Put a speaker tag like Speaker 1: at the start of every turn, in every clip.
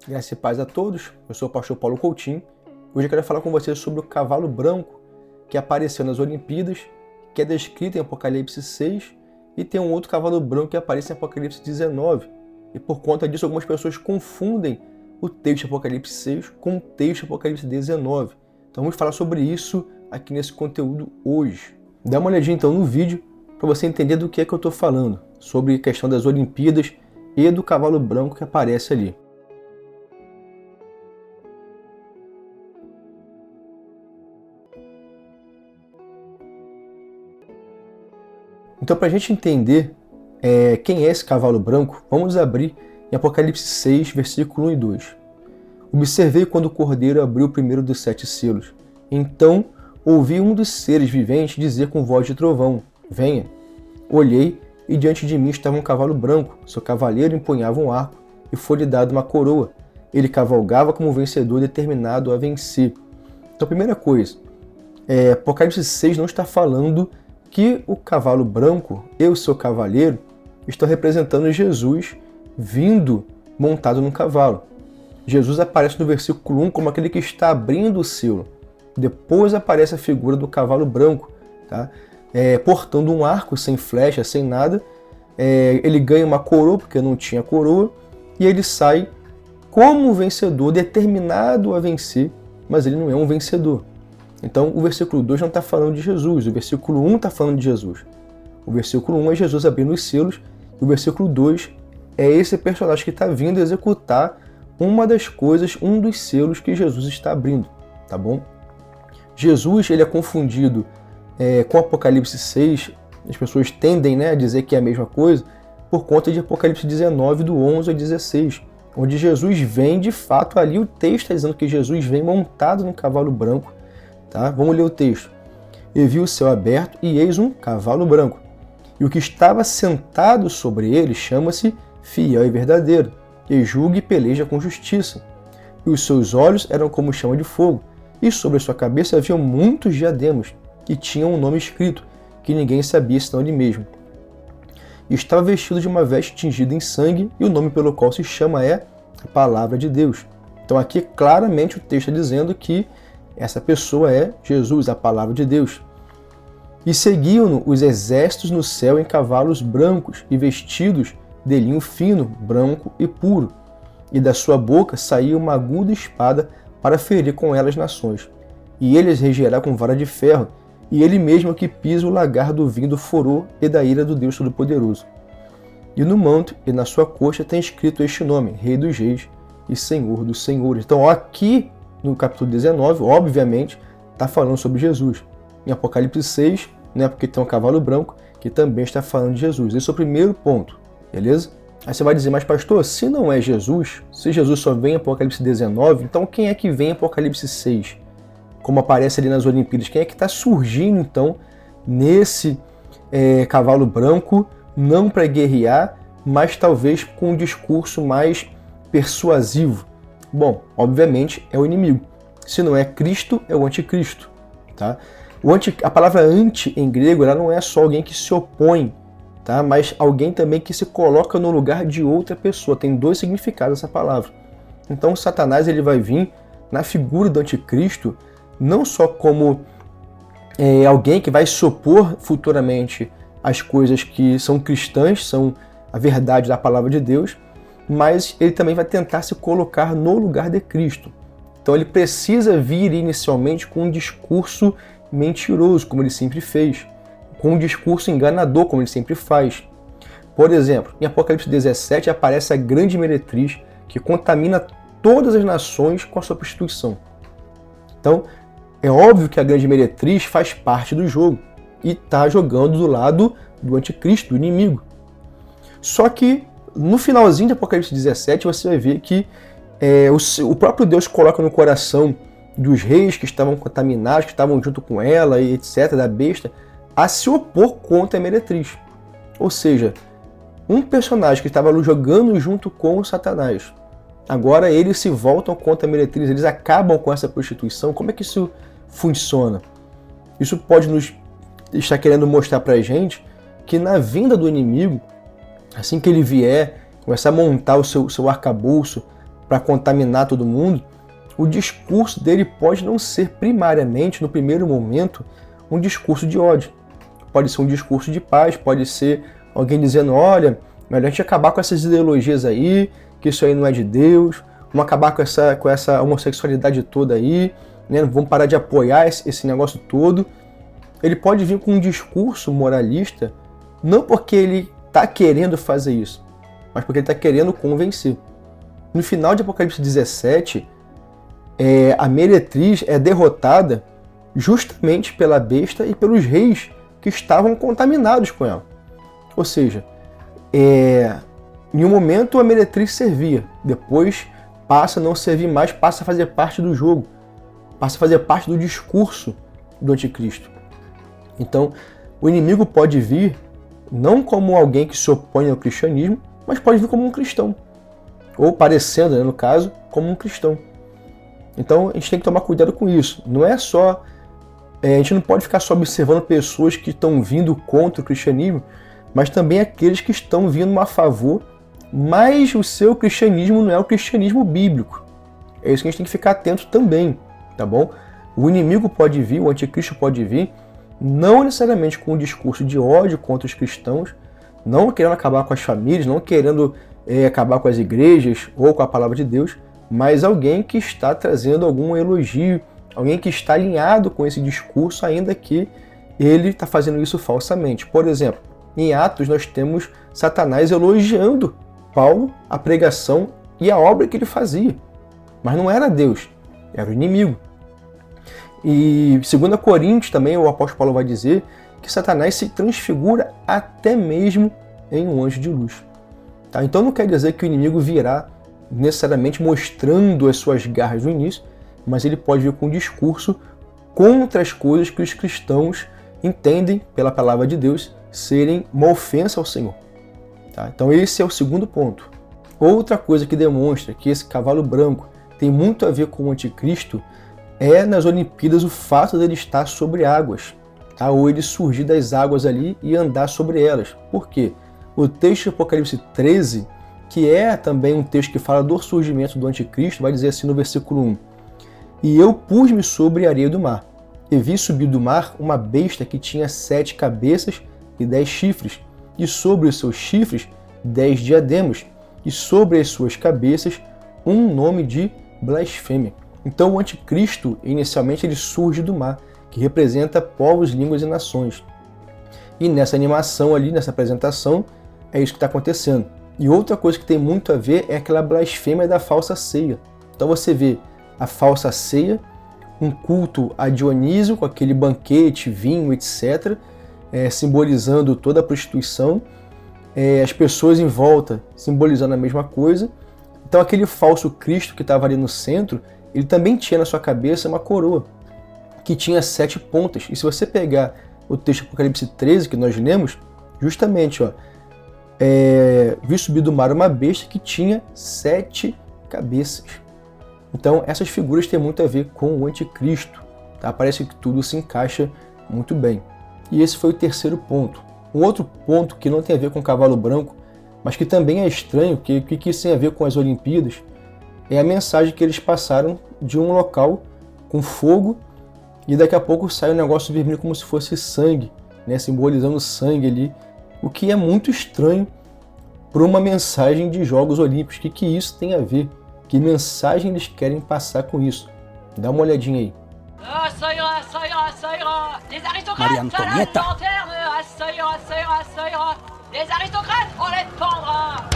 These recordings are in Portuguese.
Speaker 1: Graças e paz a todos, eu sou o pastor Paulo Coutinho. Hoje eu quero falar com vocês sobre o cavalo branco que apareceu nas Olimpíadas, que é descrito em Apocalipse 6, e tem um outro cavalo branco que aparece em Apocalipse 19. E por conta disso, algumas pessoas confundem o texto de Apocalipse 6 com o texto de Apocalipse 19. Então vamos falar sobre isso aqui nesse conteúdo hoje. Dá uma olhadinha então no vídeo para você entender do que é que eu estou falando, sobre a questão das Olimpíadas e do cavalo branco que aparece ali. Então, para a gente entender quem é esse cavalo branco, vamos abrir em Apocalipse 6, versículo 1 e 2. Observei quando o Cordeiro abriu o primeiro dos 7 selos. Então ouvi um dos seres viventes dizer com voz de trovão: venha. Olhei e diante de mim estava um cavalo branco. Seu cavaleiro empunhava um arco e foi-lhe dado uma coroa. Ele cavalgava como vencedor determinado a vencer. Então, primeira coisa, Apocalipse 6 não está falando que o cavalo branco e o seu cavaleiro estão representando Jesus vindo montado num cavalo. Jesus aparece no versículo 1 como aquele que está abrindo o selo. Depois aparece a figura do cavalo branco, tá? Portando um arco sem flecha, sem nada. Ele ganha uma coroa, porque não tinha coroa, e ele sai como vencedor, determinado a vencer, mas ele não é um vencedor. Então, o versículo 2 não está falando de Jesus, o versículo 1 está falando de Jesus. O versículo 1 é Jesus abrindo os selos, e o versículo 2 é esse personagem que está vindo executar uma das coisas, um dos selos que Jesus está abrindo, tá bom? Jesus, ele é confundido com Apocalipse 6, as pessoas tendem, a dizer que é a mesma coisa, por conta de Apocalipse 19, do 11 ao 16, onde Jesus vem, de fato, ali o texto está dizendo que Jesus vem montado num cavalo branco. Tá? Vamos ler o texto. E vi o céu aberto, e eis um cavalo branco. E o que estava sentado sobre ele chama-se Fiel e Verdadeiro, e julga e peleja com justiça. E os seus olhos eram como chama de fogo, e sobre a sua cabeça havia muitos diademas, que tinham um nome escrito, que ninguém sabia senão ele mesmo. E estava vestido de uma veste tingida em sangue, e o nome pelo qual se chama é a Palavra de Deus. Então aqui claramente o texto está dizendo que essa pessoa é Jesus, a Palavra de Deus. E seguiam-no os exércitos no céu em cavalos brancos e vestidos de linho fino, branco e puro. E da sua boca saía uma aguda espada para ferir com ela as nações. E ele as regerá com vara de ferro, e ele mesmo que pisa o lagar do vinho do furor e da ira do Deus Todo-Poderoso. E no manto e na sua coxa tem escrito este nome: Rei dos Reis e Senhor dos Senhores. Então aqui no capítulo 19, obviamente, está falando sobre Jesus. Em Apocalipse 6, porque tem um cavalo branco, que também está falando de Jesus. Esse é o primeiro ponto, beleza? Aí você vai dizer, mas pastor, se não é Jesus, se Jesus só vem em Apocalipse 19, então quem é que vem em Apocalipse 6? Como aparece ali nas Olimpíadas, quem é que está surgindo, então, nesse cavalo branco, não para guerrear, mas talvez com um discurso mais persuasivo? Bom, obviamente é o inimigo. Se não é Cristo, é o anticristo. Tá? A palavra anti em grego, ela não é só alguém que se opõe, tá? Mas alguém também que se coloca no lugar de outra pessoa. Tem 2 significados essa palavra. Então Satanás ele vai vir na figura do anticristo, não só como alguém que vai se opor futuramente às coisas que são cristãs, são a verdade da palavra de Deus, mas ele também vai tentar se colocar no lugar de Cristo. Então ele precisa vir inicialmente com um discurso mentiroso, como ele sempre fez, com um discurso enganador, como ele sempre faz. Por exemplo, em Apocalipse 17 aparece a grande meretriz que contamina todas as nações com a sua prostituição. Então, é óbvio que a grande meretriz faz parte do jogo e está jogando do lado do anticristo, do inimigo. Só que no finalzinho de Apocalipse 17, você vai ver que o próprio Deus coloca no coração dos reis que estavam contaminados, que estavam junto com ela e etc., da besta, a se opor contra a meretriz. Ou seja, um personagem que estava jogando junto com o Satanás, agora eles se voltam contra a meretriz, eles acabam com essa prostituição. Como é que isso funciona? Isso pode nos estar querendo mostrar pra gente que na vinda do inimigo, assim que ele vier, começar a montar o seu arcabouço para contaminar todo mundo, o discurso dele pode não ser primariamente, no primeiro momento, um discurso de ódio. Pode ser um discurso de paz, pode ser alguém dizendo, olha, melhor a gente acabar com essas ideologias aí, que isso aí não é de Deus, vamos acabar com essa homossexualidade toda aí, né? Vamos parar de apoiar esse negócio todo. Ele pode vir com um discurso moralista, não porque ele está querendo fazer isso, mas porque ele está querendo convencer. No final de Apocalipse 17, a meretriz é derrotada justamente pela besta e pelos reis que estavam contaminados com ela. Ou seja, em um momento a meretriz servia, depois passa a não servir mais, passa a fazer parte do jogo, passa a fazer parte do discurso do anticristo. Então, o inimigo pode vir não como alguém que se opõe ao cristianismo, mas pode vir como um cristão, ou parecendo, né, no caso, como um cristão. Então, a gente tem que tomar cuidado com isso. Não é só... a gente não pode ficar só observando pessoas que estão vindo contra o cristianismo, mas também aqueles que estão vindo a favor, mas o seu cristianismo não é o cristianismo bíblico. É isso que a gente tem que ficar atento também, tá bom? O inimigo pode vir, o anticristo pode vir, não necessariamente com um discurso de ódio contra os cristãos, não querendo acabar com as famílias, não querendo acabar com as igrejas ou com a palavra de Deus, mas alguém que está trazendo algum elogio, alguém que está alinhado com esse discurso, ainda que ele está fazendo isso falsamente. Por exemplo, em Atos nós temos Satanás elogiando Paulo, a pregação e a obra que ele fazia. Mas não era Deus, era o inimigo. E 2 Coríntios também o apóstolo Paulo vai dizer que Satanás se transfigura até mesmo em um anjo de luz. Tá? Então não quer dizer que o inimigo virá necessariamente mostrando as suas garras no início, mas ele pode vir com um discurso contra as coisas que os cristãos entendem, pela palavra de Deus, serem uma ofensa ao Senhor. Tá? Então esse é o segundo ponto. Outra coisa que demonstra que esse cavalo branco tem muito a ver com o anticristo é nas Olimpíadas o fato dele estar sobre águas, tá? Ou ele surgir das águas ali e andar sobre elas. Por quê? O texto de Apocalipse 13, que é também um texto que fala do surgimento do anticristo, vai dizer assim no versículo 1: E eu pus-me sobre a areia do mar, e vi subir do mar uma besta que tinha 7 cabeças e 10 chifres, e sobre os seus chifres 10 diademas, e sobre as suas cabeças um nome de blasfêmia. Então o anticristo, inicialmente, ele surge do mar, que representa povos, línguas e nações. E nessa animação ali, nessa apresentação, é isso que está acontecendo. E outra coisa que tem muito a ver é aquela blasfêmia da falsa ceia. Então você vê a falsa ceia, um culto a Dionísio, com aquele banquete, vinho, etc., simbolizando toda a prostituição, as pessoas em volta simbolizando a mesma coisa. Então aquele falso Cristo que estava ali no centro, ele também tinha na sua cabeça uma coroa, que tinha 7 pontas. E se você pegar o texto de Apocalipse 13, que nós lemos, justamente, vi subir do mar uma besta que tinha 7 cabeças. Então essas figuras têm muito a ver com o anticristo. Tá? Parece que tudo se encaixa muito bem. E esse foi o terceiro ponto. Um outro ponto que não tem a ver com o cavalo branco, mas que também é estranho, que isso tem a ver com as Olimpíadas, é a mensagem que eles passaram de um local com fogo e daqui a pouco sai um negócio vermelho como se fosse sangue, né, simbolizando sangue ali, o que é muito estranho para uma mensagem de Jogos Olímpicos. O que isso tem a ver? Que mensagem eles querem passar com isso? Dá uma olhadinha aí.
Speaker 2: Ça ira, ça ira, ça ira. Les aristocrates, ça la lanterne. Ça ira, ça ira, ça ira. Les aristocrates, on les pendra.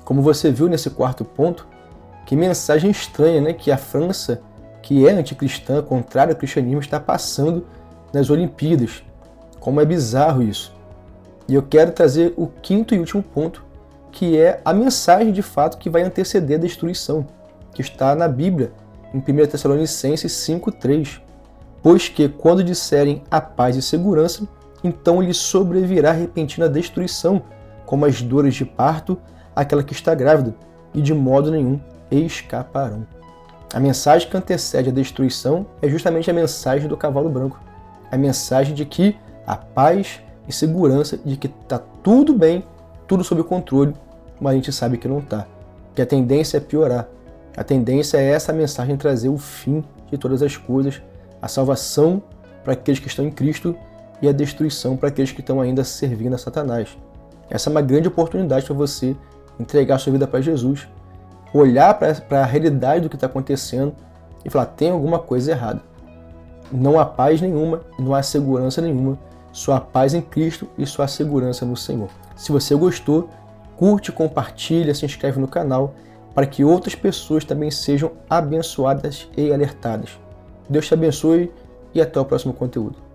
Speaker 1: Como você viu nesse quarto ponto, que mensagem estranha, né, que a França, que é anticristã, contrária ao cristianismo, está passando nas Olimpíadas. Como é bizarro isso. E eu quero trazer o quinto e último ponto, que é a mensagem de fato que vai anteceder a destruição, que está na Bíblia, em 1 Tessalonicenses 5,3. Pois que, quando disserem a paz e segurança, então lhe sobrevirá repentina destruição, como as dores de parto, àquela que está grávida, e de modo nenhum escaparão. A mensagem que antecede a destruição é justamente a mensagem do cavalo branco. A mensagem de que a paz e segurança, de que está tudo bem, tudo sob controle, mas a gente sabe que não está. Que a tendência é piorar. A tendência é essa mensagem trazer o fim de todas as coisas, a salvação para aqueles que estão em Cristo e a destruição para aqueles que estão ainda servindo a Satanás. Essa é uma grande oportunidade para você entregar sua vida para Jesus, olhar para a realidade do que está acontecendo e falar, tem alguma coisa errada. Não há paz nenhuma, não há segurança nenhuma, só há paz em Cristo e só há segurança no Senhor. Se você gostou, curte, compartilha, se inscreve no canal para que outras pessoas também sejam abençoadas e alertadas. Deus te abençoe e até o próximo conteúdo.